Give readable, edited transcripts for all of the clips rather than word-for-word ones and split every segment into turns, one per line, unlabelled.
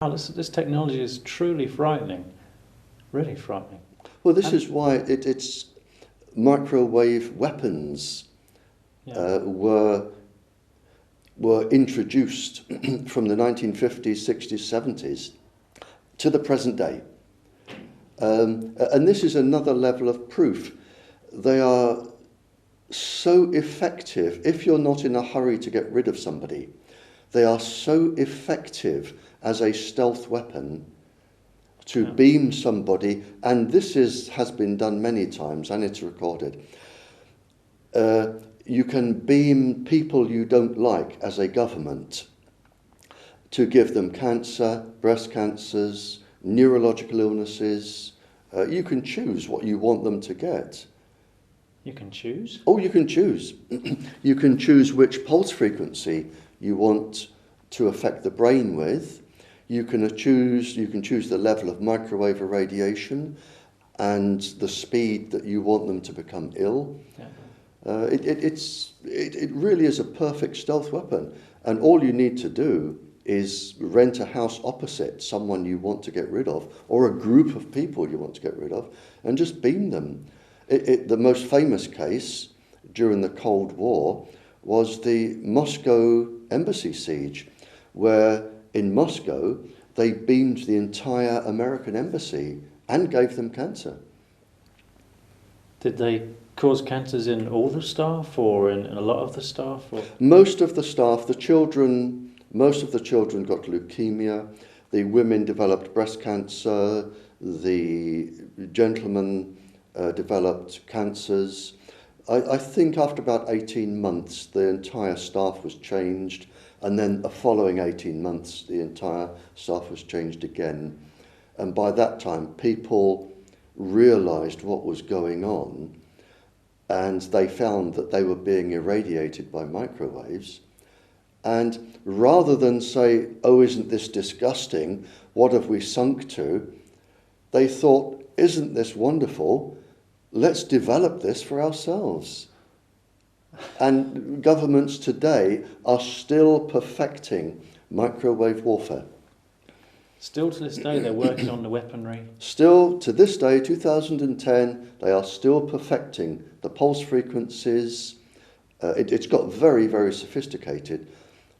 wow, this technology is truly frightening, really frightening.
Well, this is why it's microwave weapons
Yeah.
Were introduced from the 1950s, 60s, 70s to the present day. And this is another level of proof. They are so effective, if you're not in a hurry to get rid of somebody, they are so effective as a stealth weapon to beam somebody, and this has been done many times, and it's recorded. You can beam people you don't like as a government to give them cancer, breast cancers, neurological illnesses. You can choose what you want them to get.
You can choose?
Oh, you can choose. You can choose which pulse frequency you want to affect the brain with. You can choose the level of microwave irradiation and the speed that you want them to become ill.
Yeah.
It really is a perfect stealth weapon, and all you need to do is rent a house opposite someone you want to get rid of, or a group of people you want to get rid of, and just beam them. The most famous case during the Cold War was the Moscow embassy siege, where in Moscow they beamed the entire American embassy and gave them cancer.
Did they cause cancers in all the staff or in a lot of the staff? Or?
Most of the staff, most of the children got leukemia, the women developed breast cancer, the gentlemen developed cancers. I think after about 18 months, the entire staff was changed, and then the following 18 months, the entire staff was changed again. And by that time, people realized what was going on, and they found that they were being irradiated by microwaves. And rather than say, oh, isn't this disgusting? What have we sunk to? They thought, isn't this wonderful? Let's develop this for ourselves. And governments today are still perfecting microwave warfare.
Still to this day, they're working on the weaponry.
Still to this day, 2010, they are still perfecting the pulse frequencies. It's got very, very sophisticated.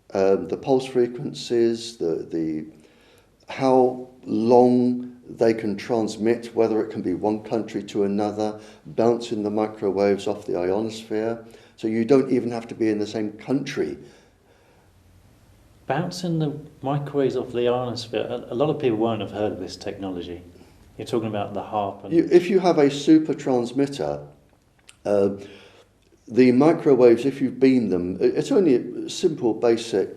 The pulse frequencies, the how long they can transmit, whether it can be one country to another, bouncing the microwaves off the ionosphere. So you don't even have to be in the same country.
Bouncing the microwaves off the ionosphere, a lot of people won't have heard of this technology. You're talking about the HAARP.
If you have a super transmitter, the microwaves, if you beam them, it's only a simple basic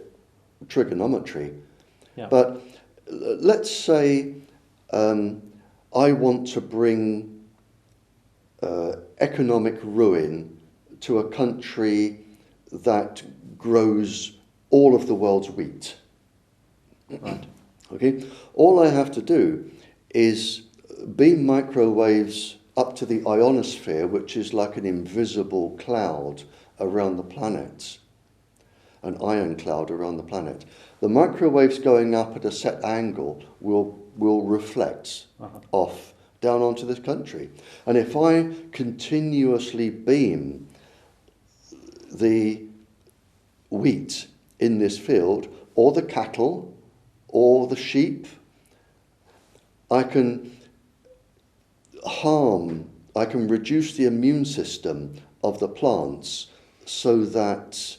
trigonometry.
Yeah.
But let's say I want to bring economic ruin to a country that grows all of the world's wheat.
Right.
Okay. All I have to do is beam microwaves up to the ionosphere, which is like an invisible cloud around the planet, an ion cloud around the planet. The microwaves going up at a set angle will reflect off down onto this country. And if I continuously beam the wheat in this field, or the cattle, or the sheep, I can reduce the immune system of the plants so that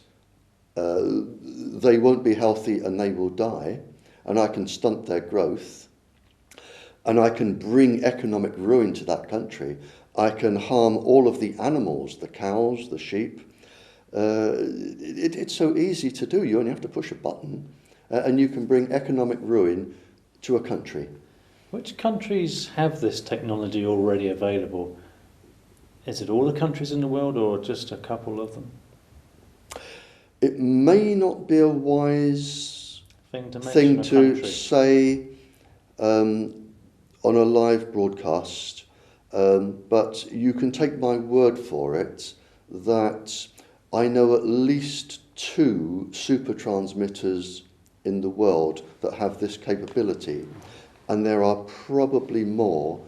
they won't be healthy and they will die, and I can stunt their growth, and I can bring economic ruin to that country. I can harm all of the animals, the cows, the sheep. It's so easy to do. You only have to push a button, and you can bring economic ruin to a country.
Which countries have this technology already available? Is it all the countries in the world or just a couple of them?
It may not be a wise thing to say on a live broadcast, but you can take my word for it that I know at least 2 super transmitters in the world that have this capability, and there are probably more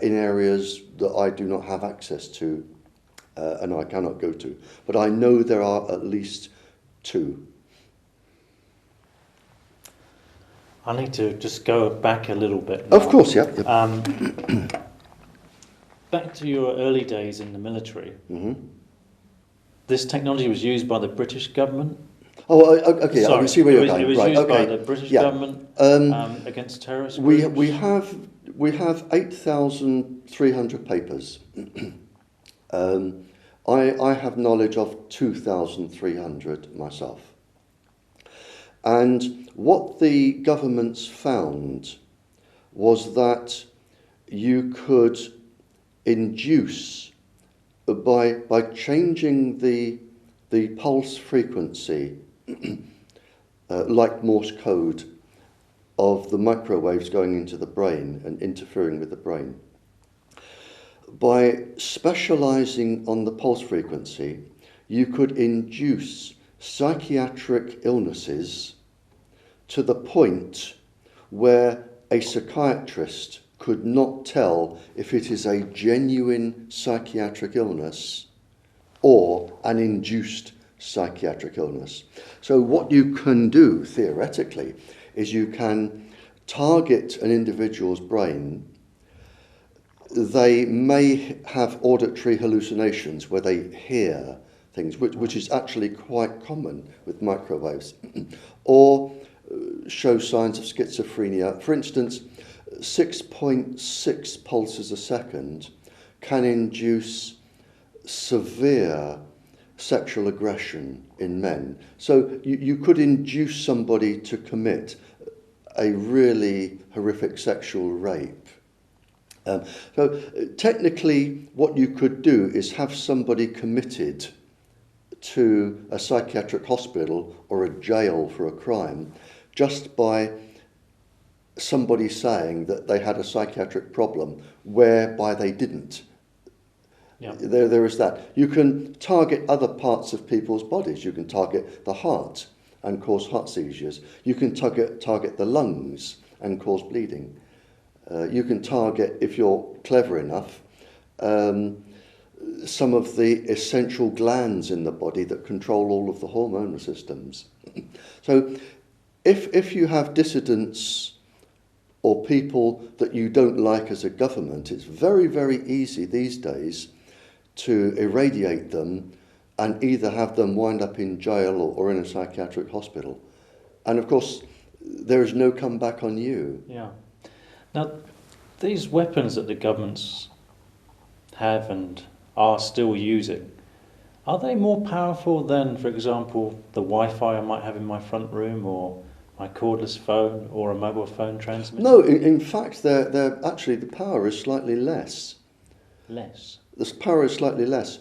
in areas that I do not have access to and I cannot go to. But I know there are at least 2.
I need to just go back a little bit.
Of course, yeah.
Back to your early days in the military.
Mm-hmm.
This technology was used by the British government.
Oh, okay.
Sorry,
I can see where you're going.
It was
right,
used
okay.
by the British
Yeah.
government against terrorist
We
groups.
we have 8,300 papers. I have knowledge of 2,300 myself. And what the governments found was that you could induce, by changing the pulse frequency, like Morse code, of the microwaves going into the brain and interfering with the brain. By specializing on the pulse frequency, you could induce psychiatric illnesses to the point where a psychiatrist could not tell if it is a genuine psychiatric illness or an induced psychiatric illness. So what you can do, theoretically, is you can target an individual's brain. They may have auditory hallucinations where they hear things, which is actually quite common with microwaves, or show signs of schizophrenia. For instance, 6.6 pulses a second can induce severe sexual aggression in men. So you could induce somebody to commit a really horrific sexual rape. So technically what you could do is have somebody committed to a psychiatric hospital or a jail for a crime just by somebody saying that they had a psychiatric problem whereby they didn't.
Yeah.
There is that. You can target other parts of people's bodies. You can target the heart and cause heart seizures. You can target the lungs and cause bleeding. You can target, if you're clever enough, some of the essential glands in the body that control all of the hormonal systems. So if you have dissidents or people that you don't like as a government, it's very, very easy these days to irradiate them and either have them wind up in jail or in a psychiatric hospital. And of course, there is no comeback on you.
Yeah. Now, these weapons that the governments have and are still using, are they more powerful than, for example, the Wi-Fi I might have in my front room, or my cordless phone, or a mobile phone transmitter?
No, in fact, they're actually, the power is slightly less.
Less.
The power is slightly less.